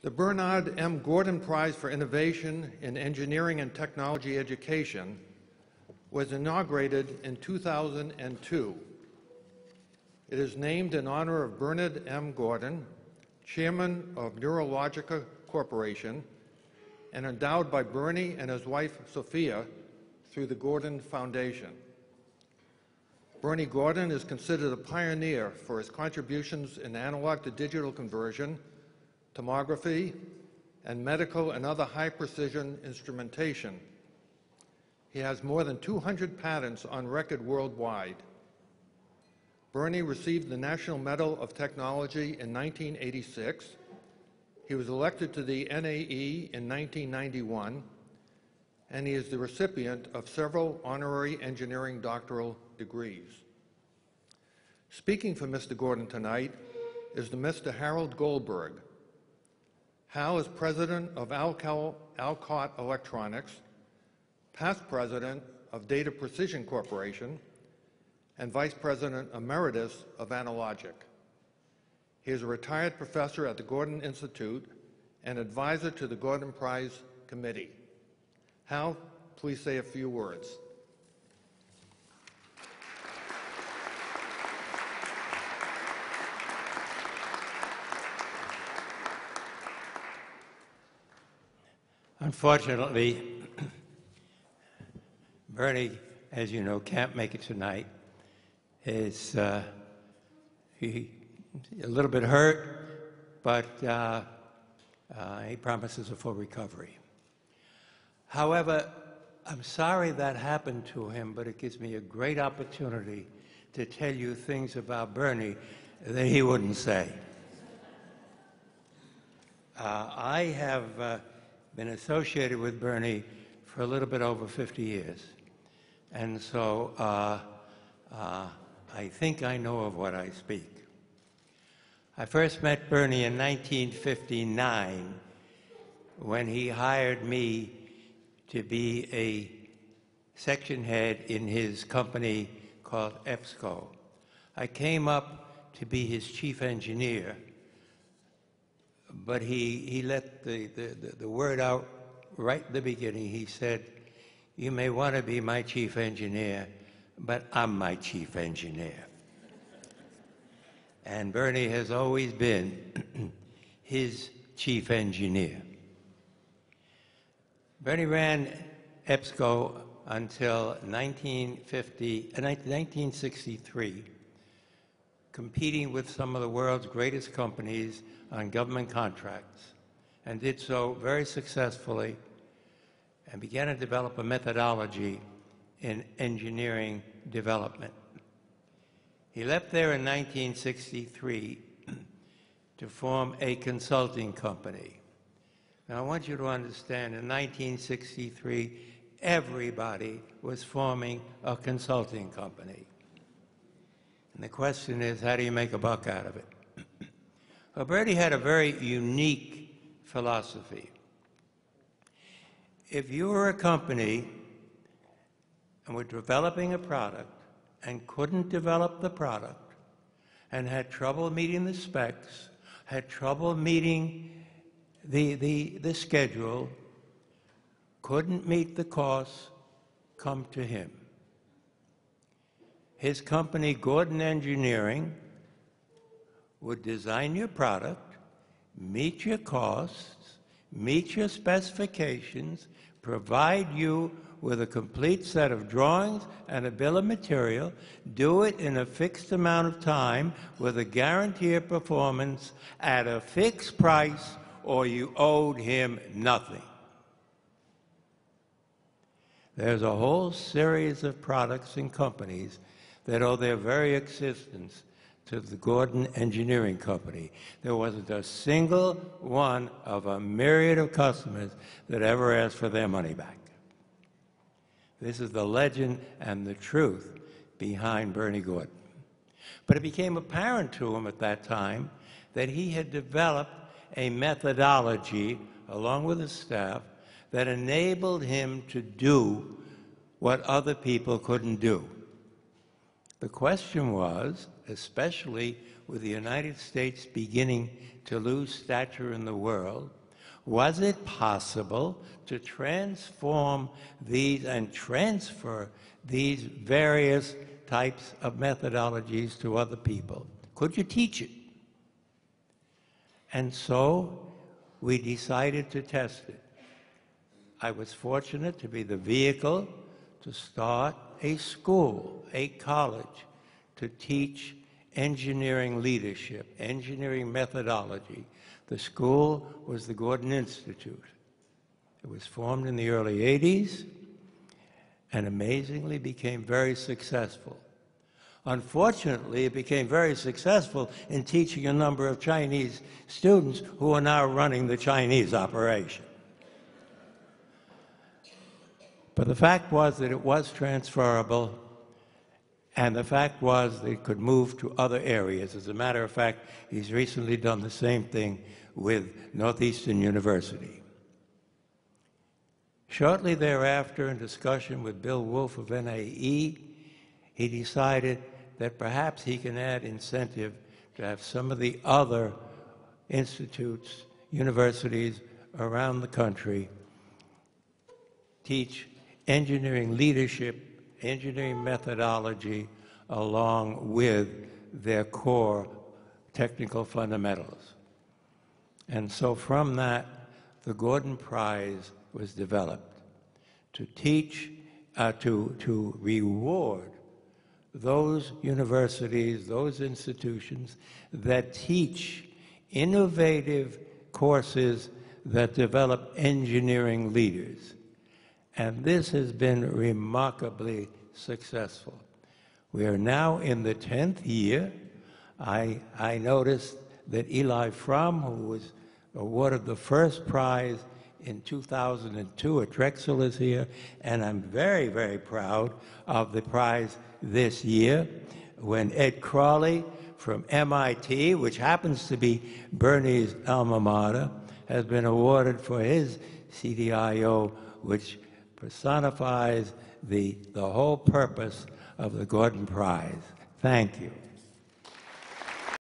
The Bernard M. Gordon Prize for Innovation in Engineering and Technology Education was inaugurated in 2002. It is named in honor of Bernard M. Gordon, chairman of Neurologica Corporation, and endowed by Bernie and his wife Sophia through the Gordon Foundation. Bernie Gordon is considered a pioneer for his contributions in analog to digital conversion, tomography, and medical and other high-precision instrumentation. He has more than 200 patents on record worldwide. Bernie received the National Medal of Technology in 1986. He was elected to the NAE in 1991, and he is the recipient of several honorary engineering doctoral degrees. Speaking for Mr. Gordon tonight is the Mr. Harold Goldberg. Hal is president of Alcott Electronics, past president of Data Precision Corporation, and vice president emeritus of Analogic. He is a retired professor at the Gordon Institute and advisor to the Gordon Prize Committee. Hal, please say a few words. Unfortunately, Bernie, as you know, can't make it tonight. He's a little bit hurt, but he promises a full recovery. However, I'm sorry that happened to him, but it gives me a great opportunity to tell you things about Bernie that he wouldn't say. I have been associated with Bernie for a little bit over 50 years. And so I think I know of what I speak. I first met Bernie in 1959 when he hired me to be a section head in his company called EBSCO. I came up to be his chief engineer, but he let the word out right at the beginning. He said, "You may want to be my chief engineer, but I'm my chief engineer." And Bernie has always been his chief engineer. Bernie ran EBSCO until 1963, competing with some of the world's greatest companies on government contracts, and did so very successfully, and began to develop a methodology in engineering development. He left there in 1963 to form a consulting company. Now, I want you to understand, in 1963, everybody was forming a consulting company. And the question is, how do you make a buck out of it? Well, Bernie had a very unique philosophy. If you were a company and were developing a product and couldn't develop the product and had trouble meeting the specs, had trouble meeting the schedule, couldn't meet the costs, come to him. His company, Gordon Engineering, would design your product, meet your costs, meet your specifications, provide you with a complete set of drawings and a bill of material, do it in a fixed amount of time with a guarantee of performance at a fixed price, or you owed him nothing. There's a whole series of products and companies that owe their very existence to the Gordon Engineering Company. There wasn't a single one of a myriad of customers that ever asked for their money back. This is the legend and the truth behind Bernie Gordon. But it became apparent to him at that time that he had developed a methodology, along with his staff, that enabled him to do what other people couldn't do. The question was, especially with the United States beginning to lose stature in the world, was it possible to transform these and transfer these various types of methodologies to other people? Could you teach it? And so we decided to test it. I was fortunate to be the vehicle to start a school, a college, to teach engineering leadership, engineering methodology. The school was the Gordon Institute. It was formed in the early 80s and amazingly became very successful. Unfortunately, it became very successful in teaching a number of Chinese students who are now running the Chinese operation. But the fact was that it was transferable, and the fact was that it could move to other areas. As a matter of fact, he's recently done the same thing with Northeastern University. Shortly thereafter, in discussion with Bill Wolf of NAE, he decided that perhaps he can add incentive to have some of the other institutes, universities around the country teach engineering leadership, engineering methodology, along with their core technical fundamentals. And so from that, the Gordon Prize was developed to teach, to reward those universities, those institutions that teach innovative courses that develop engineering leaders. And this has been remarkably successful. We are now in the 10th year. I noticed that Eli Fromm, who was awarded the first prize in 2002 at Drexel, is here, and I'm very, very proud of the prize this year when Ed Crawley from MIT, which happens to be Bernie's alma mater, has been awarded for his CDIO, which personifies the whole purpose of the Gordon Prize. Thank you.